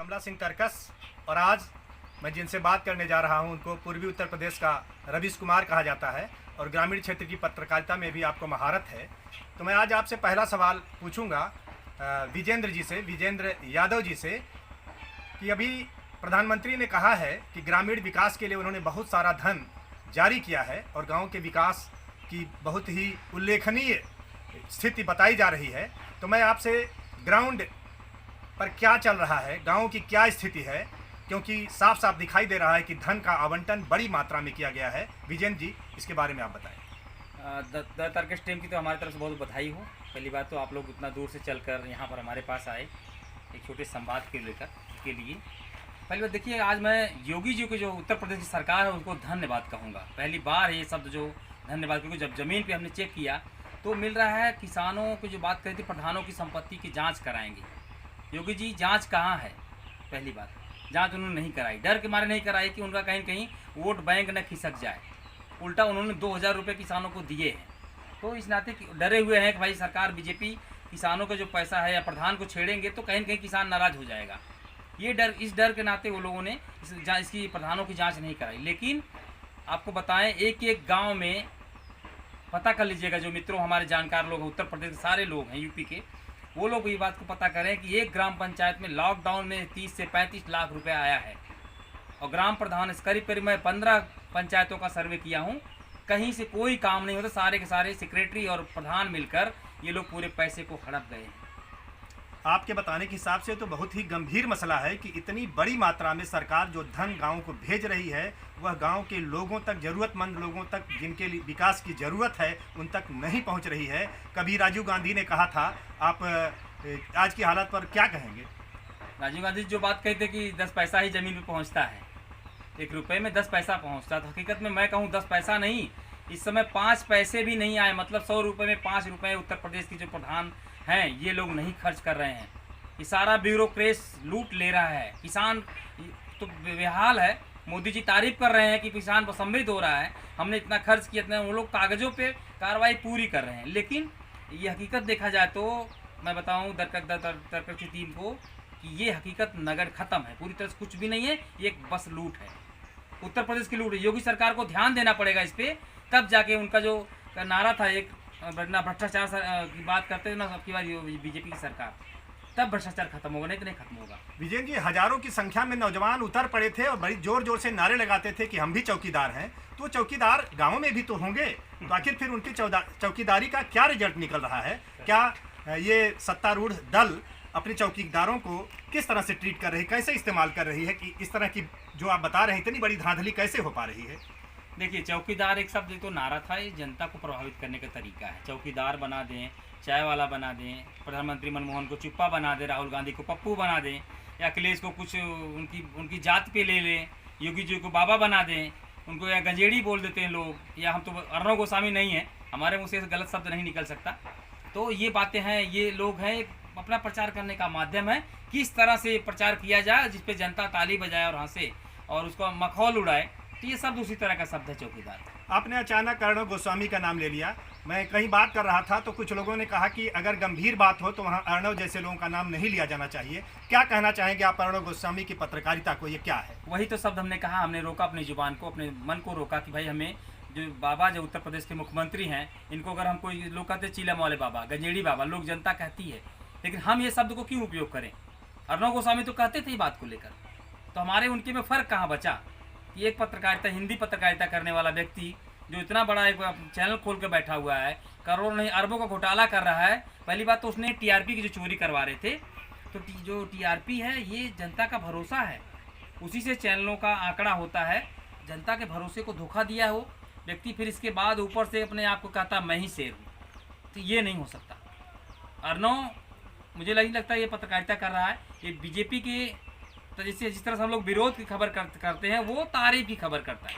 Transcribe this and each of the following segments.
कमला सिंह तरकस और आज मैं जिनसे बात करने जा रहा हूं उनको पूर्वी उत्तर प्रदेश का रवीश कुमार कहा जाता है और ग्रामीण क्षेत्र की पत्रकारिता में भी आपको महारत है। तो मैं आज आपसे पहला सवाल पूछूंगा विजेंद्र यादव जी से कि अभी प्रधानमंत्री ने कहा है कि ग्रामीण विकास के लिए उन्होंने बहुत सारा धन जारी किया है और गाँव के विकास की बहुत ही उल्लेखनीय स्थिति बताई जा रही है। तो मैं आपसे ग्राउंड पर क्या चल रहा है, गांव की क्या स्थिति है, क्योंकि साफ साफ दिखाई दे रहा है कि धन का आवंटन बड़ी मात्रा में किया गया है। विजेंद्र जी, इसके बारे में आप बताएं। द तर्कश टीम की तो हमारी तरफ से बहुत बधाई हो। पहली बात तो आप लोग इतना दूर से चलकर यहाँ पर हमारे पास आए एक छोटे संवाद के लिए। पहली बात देखिए, आज मैं योगी जी को जो उत्तर प्रदेश की सरकार है उनको धन्यवाद कहूँगा। पहली बार ये शब्द जो धन्यवाद, क्योंकि जब ज़मीन पे हमने चेक किया तो मिल रहा है किसानों को जो बात करी थी प्रधानों की संपत्ति की जांच कराएंगे। योगी जी, जांच कहाँ है? पहली बात, जांच उन्होंने नहीं कराई, डर के मारे नहीं कराई कि उनका कहीं कहीं वोट बैंक न खिसक जाए। उल्टा उन्होंने 2000 रुपये किसानों को दिए हैं। तो इस नाते डरे हुए हैं कि भाई सरकार बीजेपी किसानों का जो पैसा है या प्रधान को छेड़ेंगे तो कहीं न कहीं किसान नाराज़ हो जाएगा। ये डर, इस डर के नाते वो लोगों ने इसकी प्रधानों की जाँच नहीं कराई। लेकिन आपको बताएँ, एक एक गाँव में पता कर लीजिएगा, जो मित्रों हमारे जानकार लोग हैं, उत्तर प्रदेश के सारे लोग हैं, यूपी के, वो लोग ये बात को पता करें कि एक ग्राम पंचायत में लॉकडाउन में 30 से 35 लाख रुपए आया है। और ग्राम प्रधान करीब मैं 15 पंचायतों का सर्वे किया हूँ, कहीं से कोई काम नहीं होता। सारे के सारे सेक्रेटरी और प्रधान मिलकर ये लोग पूरे पैसे को हड़प गए हैं। आपके बताने के हिसाब से तो बहुत ही गंभीर मसला है कि इतनी बड़ी मात्रा में सरकार जो धन गांव को भेज रही है वह गांव के लोगों तक, ज़रूरतमंद लोगों तक, जिनके लिए विकास की ज़रूरत है उन तक नहीं पहुंच रही है। कभी राजीव गांधी ने कहा था, आप आज की हालत पर क्या कहेंगे? राजीव गांधी जो बात कहते कि 10 पैसा ही ज़मीन पर पहुँचता है, 1 रुपये में 10 पैसा पहुँचता, तो हकीकत में मैं कहूँ 10 पैसा नहीं, इस समय 5 पैसे भी नहीं आए। मतलब 100 रुपये में 5 रुपये उत्तर प्रदेश की जो प्रधान हैं ये लोग नहीं खर्च कर रहे हैं। ये सारा ब्यूरोक्रेस लूट ले रहा है। किसान तो बेहाल है। मोदी जी तारीफ कर रहे हैं कि किसान समृद्ध हो रहा है, हमने इतना खर्च किया, इतना, वो लोग कागज़ों पे कार्रवाई पूरी कर रहे हैं। लेकिन ये हकीकत देखा जाए तो मैं बताऊं दरकश की टीम को कि ये हकीकत नगर ख़त्म है, पूरी तरह से कुछ भी नहीं है, ये एक बस लूट है, उत्तर प्रदेश की लूट है। योगी सरकार को ध्यान देना पड़ेगा इस पर, तब जाके उनका जो नारा था एक ना भ्रष्टाचार की बात करते हैं ना सबकी बार बीजेपी की सरकार, तब भ्रष्टाचार खत्म होगा, नहीं तो नहीं खत्म होगा। विजय जी, हजारों की संख्या में नौजवान उतर पड़े थे और बड़ी जोर जोर से नारे लगाते थे कि हम भी चौकीदार हैं। तो चौकीदार गांवों में भी तो होंगे, तो आखिर फिर उनकी चौकीदारी का क्या रिजल्ट निकल रहा है? क्या ये सत्तारूढ़ दल अपने चौकीदारों को किस तरह से ट्रीट कर रही है, कैसे इस्तेमाल कर रही है कि इस तरह की जो आप बता रहे हैं इतनी बड़ी धांधली कैसे हो पा रही है? देखिए, चौकीदार एक शब्द तो नारा था, ये जनता को प्रभावित करने का तरीका है। चौकीदार बना दें, चाय वाला बना दें, प्रधानमंत्री मनमोहन को चुप्पा बना दें, राहुल गांधी को पप्पू बना दें, या अखिलेश को कुछ उनकी जात पे ले लें, योगी जी को बाबा बना दें, उनको या गंजेड़ी बोल देते हैं लोग, या हम तो अर्नव गोस्वामी नहीं हैं, हमारे मुँह से गलत शब्द नहीं निकल सकता। तो ये बातें हैं, ये लोग हैं, अपना प्रचार करने का माध्यम है, किस तरह से प्रचार किया जाए जिसपे जनता ताली बजाए और हंसे और उसको मखौल उड़ाए। तो ये सब उसी तरह का शब्द है चौकीदार। आपने अचानक अर्णव गोस्वामी का नाम ले लिया। मैं कहीं बात कर रहा था तो कुछ लोगों ने कहा कि अगर गंभीर बात हो तो वहाँ अर्णव जैसे लोगों का नाम नहीं लिया जाना चाहिए। क्या कहना चाहेंगे आप अर्णव गोस्वामी की पत्रकारिता को, ये क्या है? वही तो शब्द हमने कहा, हमने रोका अपनी जुबान को, अपने मन को रोका कि भाई हमें जो बाबा जो उत्तर प्रदेश के मुख्यमंत्री हैं इनको अगर हम कोई लोग कहते चीलम वाले बाबा, गंजेड़ी बाबा, लोग जनता कहती है, लेकिन हम ये शब्द को क्यों उपयोग करें? अर्णव गोस्वामी तो कहते थे ये बात को लेकर, तो हमारे उनके में फ़र्क कहाँ बचा? कि एक पत्रकारिता, हिंदी पत्रकारिता करने वाला व्यक्ति जो इतना बड़ा एक चैनल खोल के बैठा हुआ है, करोड़ों नहीं अरबों का घोटाला कर रहा है। पहली बात तो उसने टीआरपी की जो चोरी करवा रहे थे, तो जो टीआरपी है ये जनता का भरोसा है, उसी से चैनलों का आंकड़ा होता है। जनता के भरोसे को धोखा दिया हो व्यक्ति, फिर इसके बाद ऊपर से अपने आप को कहता मैं ही शेर हूँ, तो ये नहीं हो सकता। अर्णव मुझे नहीं लगता ये पत्रकारिता कर रहा है, ये बीजेपी के, तो जिस तरह से हम लोग विरोध की खबर करते हैं वो तारीफ की खबर करता है,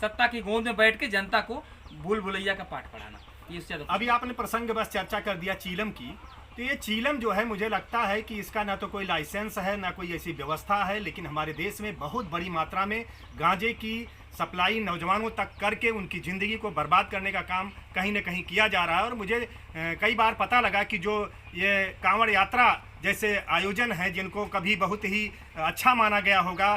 सत्ता की गोंद में बैठ के जनता को भूल भुलैया का पाठ पढ़ाना। ये उससे अभी आपने प्रसंग बस चर्चा कर दिया चीलम की, तो ये चीलम जो है मुझे लगता है कि इसका ना तो कोई लाइसेंस है ना कोई ऐसी व्यवस्था है, लेकिन हमारे देश में बहुत बड़ी मात्रा में गांजे की सप्लाई नौजवानों तक करके उनकी ज़िंदगी को बर्बाद करने का काम कहीं ना कहीं किया जा रहा है। और मुझे कई बार पता लगा कि जो ये कांवड़ यात्रा जैसे आयोजन हैं जिनको कभी बहुत ही अच्छा माना गया होगा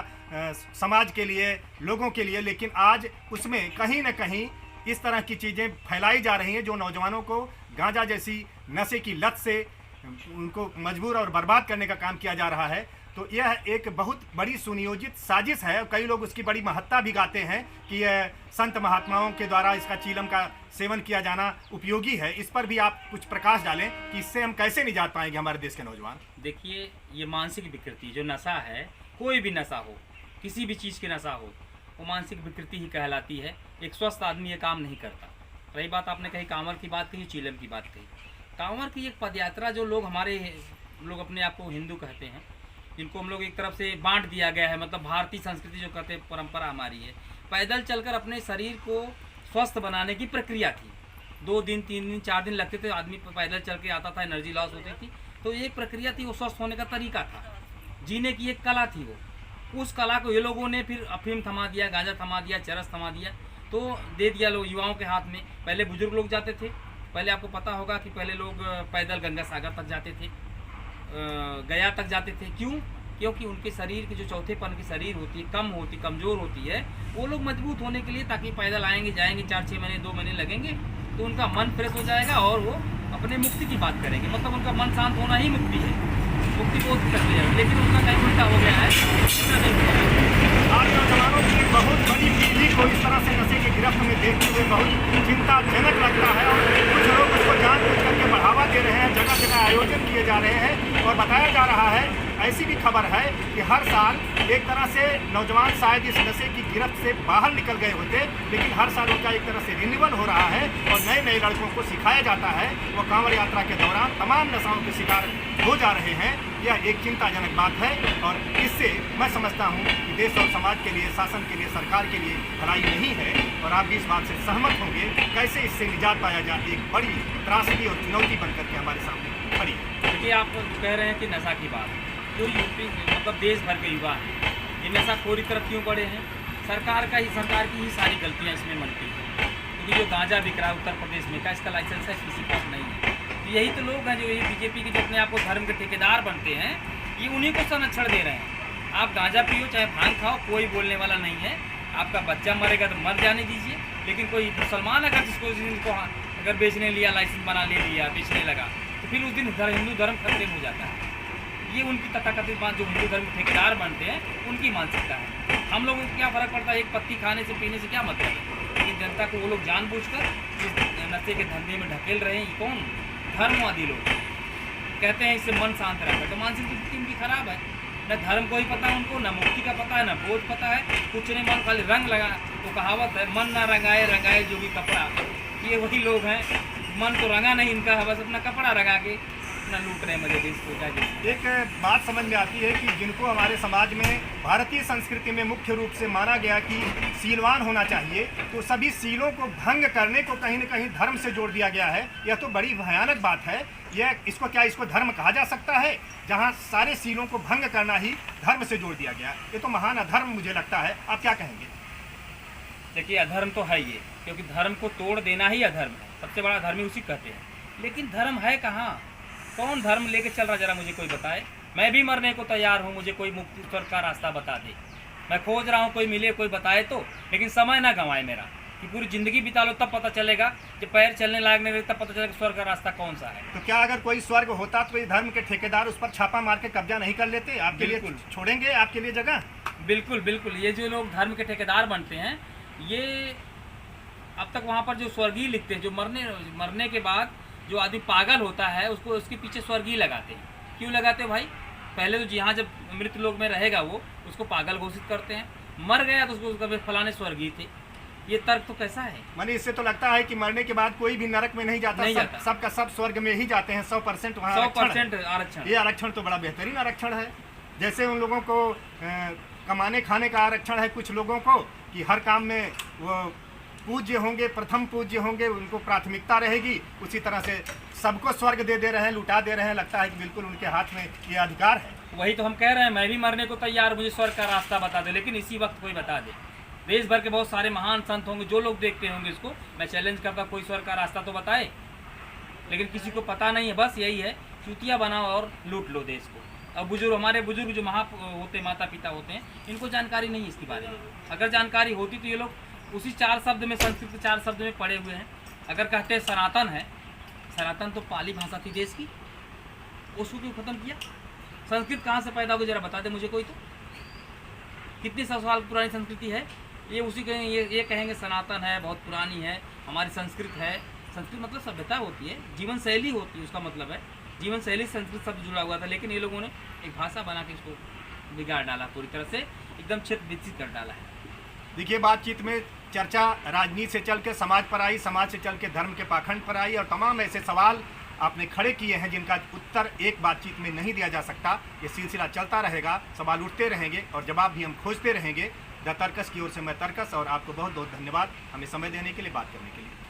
समाज के लिए, लोगों के लिए, लेकिन आज उसमें कहीं न कहीं इस तरह की चीज़ें फैलाई जा रही हैं जो नौजवानों को गांजा जैसी नशे की लत से उनको मजबूर और बर्बाद करने का काम किया जा रहा है। तो यह एक बहुत बड़ी सुनियोजित साजिश है। कई लोग उसकी बड़ी महत्ता भी गाते हैं कि यह संत महात्माओं के द्वारा इसका चीलम का सेवन किया जाना उपयोगी है। इस पर भी आप कुछ प्रकाश डालें कि इससे हम कैसे निजात पाएंगे हमारे देश के नौजवान। देखिए, ये मानसिक विकृति जो नशा है, कोई भी नशा हो, किसी भी चीज़ की नशा हो, वो मानसिक विकृति ही कहलाती है। एक स्वस्थ आदमी ये काम नहीं करता। रही बात आपने कही कांवर की बात कही, चीलम की बात कही। कांवर की एक पदयात्रा जो लोग हमारे लोग अपने आप को हिंदू कहते हैं, जिनको हम लोग एक तरफ से बांट दिया गया है, मतलब भारतीय संस्कृति जो कहते हैं, परंपरा हमारी है, पैदल चलकर अपने शरीर को स्वस्थ बनाने की प्रक्रिया थी। 2 दिन 3 दिन 4 दिन लगते थे, आदमी पैदल चल के आता था, एनर्जी लॉस होती थी। तो ये प्रक्रिया थी, वो स्वस्थ होने का तरीका था, जीने की एक कला थी। वो उस कला को ये लोगों ने फिर अफीम थमा दिया, गांजा थमा दिया, चरस थमा दिया, तो दे दिया लोग युवाओं के हाथ में। पहले बुजुर्ग लोग जाते थे, पहले आपको पता होगा कि पहले लोग पैदल गंगा सागर तक जाते थे, गया तक जाते थे। क्यों? क्योंकि उनके शरीर की जो चौथेपन की शरीर होती है, कमज़ोर होती है, वो लोग मजबूत होने के लिए, ताकि पैदल आएंगे जाएंगे 4-6 महीने 2 महीने लगेंगे, तो उनका मन फ्रेश हो जाएगा और वो अपने मुक्ति की बात करेंगे। मतलब उनका मन शांत होना ही मुक्ति है, मुक्ति को कर लिया। लेकिन उनका कहीं उल्टा हो गया है, उतना नहीं हो रहा है। आज नौजवानों की बहुत बड़ी पीढ़ी को इस तरह से नशे की गिरफ्त में देखते हुए बहुत चिंताजनक लगता है और कुछ लोग उसको जानबूझ करके बढ़ावा दे रहे हैं, जगह जगह आयोजन किए जा रहे हैं और बताया जा रहा है, ऐसी भी खबर है कि हर साल एक तरह से नौजवान शायद इस नशे की गिरफ्त से बाहर निकल गए होते, लेकिन हर साल उनका एक तरह से रिन्यूअल हो रहा है और नए नए लड़कों को सिखाया जाता है। वो कांवड़ यात्रा के दौरान तमाम नशाओं के शिकार हो जा रहे हैं। यह एक चिंताजनक बात है और इससे मैं समझता हूँ कि देश और समाज के लिए, शासन के लिए, सरकार के लिए भलाई नहीं है और आप भी इस बात से सहमत होंगे। कैसे इससे निजात पाया जाए, एक बड़ी त्रासदी और चुनौती बनकर के हमारे सामने खड़ी है। देखिए, आप कह रहे हैं कि नशा की बात, जो यूपी मतलब देश भर के युवा हैं, ये नशाखोरी तरफ क्यों बढ़े हैं? सरकार की ही सारी गलतियाँ इसमें मनती हैं। क्योंकि जो गांजा बिक रहा है उत्तर प्रदेश में का, इसका लाइसेंस है, किसी पास नहीं है। तो यही तो लोग हैं जो ये बीजेपी के जो अपने आप को धर्म के ठेकेदार बनते हैं, ये उन्हीं को संरक्षण दे रहे हैं। आप गांजा पियो चाहे भांग खाओ, कोई बोलने वाला नहीं है। आपका बच्चा मरेगा तो मर जाने दीजिए, लेकिन कोई मुसलमान अगर जिसको अगर बेचने लिया, लाइसेंस बना ले लिया, बेचने लगा, तो फिर उस दिन हिंदू धर्म खतरे में हो जाता है। ये उनकी तथाकथित बात, जो हिंदू धर्म के ठेकेदार बनते हैं, उनकी मानसिकता है। हम लोगों को क्या फ़र्क पड़ता है, एक पत्ती खाने से पीने से क्या मतलब है? लेकिन जनता को वो लोग जानबूझकर इस नशे के धंधे में ढकेल रहे हैं। ये कौन? धर्मवादी लोग कहते हैं इससे मन शांत रहता है। तो मानसिक स्थिति उनकी खराब है। न धर्म को ही पता है उनको, न मुक्ति का पता है, न बोध पता है, कुछ नहीं। मन खाली रंग लगा, वो कहावत है, मन ना रंगाए रंगाए जोगी कपड़ा। ये वही लोग हैं, मन तो रंगा नहीं इनका है, बस अपना कपड़ा रंगा के अपना लूट रहे मजे देश को। एक बात समझ में आती है कि जिनको हमारे समाज में भारतीय संस्कृति में मुख्य रूप से माना गया कि सीलवान होना चाहिए, तो सभी सीलों को भंग करने को कहीं न कहीं धर्म से जोड़ दिया गया है। यह तो बड़ी भयानक बात है। इसको धर्म कहा जा सकता है, जहाँ सारे सीलों को भंग करना ही धर्म से जोड़ दिया गया? ये तो महान अधर्म मुझे लगता है। आप क्या कहेंगे? देखिए, अधर्म तो है ये, क्योंकि धर्म को तोड़ देना ही अधर्म है। सबसे बड़ा धर्म ही उसी कहते हैं। लेकिन धर्म है कहाँ? कौन धर्म लेके चल रहा, जरा मुझे कोई बताए। मैं भी मरने को तैयार हूँ, मुझे कोई मुक्ति स्वर्ग का रास्ता बता दे। मैं खोज रहा हूँ, कोई मिले, कोई बताए तो। लेकिन समय ना गंवाए मेरा, कि पूरी ज़िंदगी बिता लो, तब पता चलेगा। जब पैर चलने लायक नहीं रहे, तब पता चलेगा स्वर्ग का रास्ता कौन सा है। तो क्या अगर कोई स्वर्ग होता तो ये धर्म के ठेकेदार उस पर छापा मार के कब्जा नहीं कर लेते? आपके लिए छोड़ेंगे, आपके लिए जगह? बिल्कुल बिल्कुल। ये जो लोग धर्म के ठेकेदार बनते हैं, ये अब तक वहाँ पर जो स्वर्गीय लिखते हैं, जो मरने के बाद जो आदमी पागल होता है, उसको उसके पीछे स्वर्गीय लगाते हैं। क्यों लगाते हैं भाई? पहले तो यहाँ जब मृत लोक में रहेगा वो, उसको पागल घोषित करते हैं। मर गया तो उसको फलाने स्वर्गीय थे। ये तर्क तो कैसा है? माने इससे तो लगता है कि मरने के बाद कोई भी नरक में नहीं जाता, सबका सब स्वर्ग में ही जाते हैं। 100% वहाँ 100% आरक्षण। ये आरक्षण तो बड़ा बेहतरीन आरक्षण है। जैसे उन लोगों को कमाने खाने का आरक्षण है कुछ लोगों को, कि हर काम में वो पूज्य होंगे, प्रथम पूज्य होंगे, उनको प्राथमिकता रहेगी। उसी तरह से सबको स्वर्ग दे रहे हैं, लुटा दे रहे हैं। लगता है कि बिल्कुल उनके हाथ में ये अधिकार है। वही तो हम कह रहे हैं, मैं भी मरने को तैयार, मुझे स्वर्ग का रास्ता बता दे। लेकिन इसी वक्त कोई बता दे। देश भर के बहुत सारे महान संत होंगे, जो लोग देखते होंगे इसको, मैं चैलेंज करता, कोई स्वर्ग का रास्ता तो बताए। लेकिन किसी को पता नहीं है। बस यही है चूतिया बनाओ और लूट लो देश को। अब बुजुर्ग, हमारे बुजुर्ग जो होते माता पिता होते हैं, इनको जानकारी नहीं है इसके बारे में। अगर जानकारी होती तो ये लोग उसी 4 शब्द में, संस्कृत के 4 शब्द में पढ़े हुए हैं। अगर कहते हैं सनातन है, सनातन तो पाली भाषा थी देश की, उसको क्यों खत्म किया? संस्कृत कहाँ से पैदा हुई जरा बता दे मुझे कोई तो। कितनी 100 साल पुरानी संस्कृति है ये? उसी के ये कहेंगे सनातन है, बहुत पुरानी है, हमारी संस्कृत है। संस्कृत मतलब सभ्यता होती है, जीवन शैली होती है, उसका मतलब है जीवन शैली से संस्कृत शब्द जुड़ा हुआ था। लेकिन ये लोगों ने एक भाषा बना के इसको बिगाड़ डाला, पूरी तरह से एकदम क्षेत्र विकसित कर डाला है। देखिए, बातचीत में चर्चा राजनीति से चल के समाज पर आई, समाज से चल के धर्म के पाखंड पर आई, और तमाम ऐसे सवाल आपने खड़े किए हैं जिनका उत्तर एक बातचीत में नहीं दिया जा सकता। ये सिलसिला चलता रहेगा, सवाल उठते रहेंगे और जवाब भी हम खोजते रहेंगे। द तर्कस की ओर से मैं तर्कस, और आपको बहुत बहुत धन्यवाद हमें समय देने के लिए, बात करने के लिए।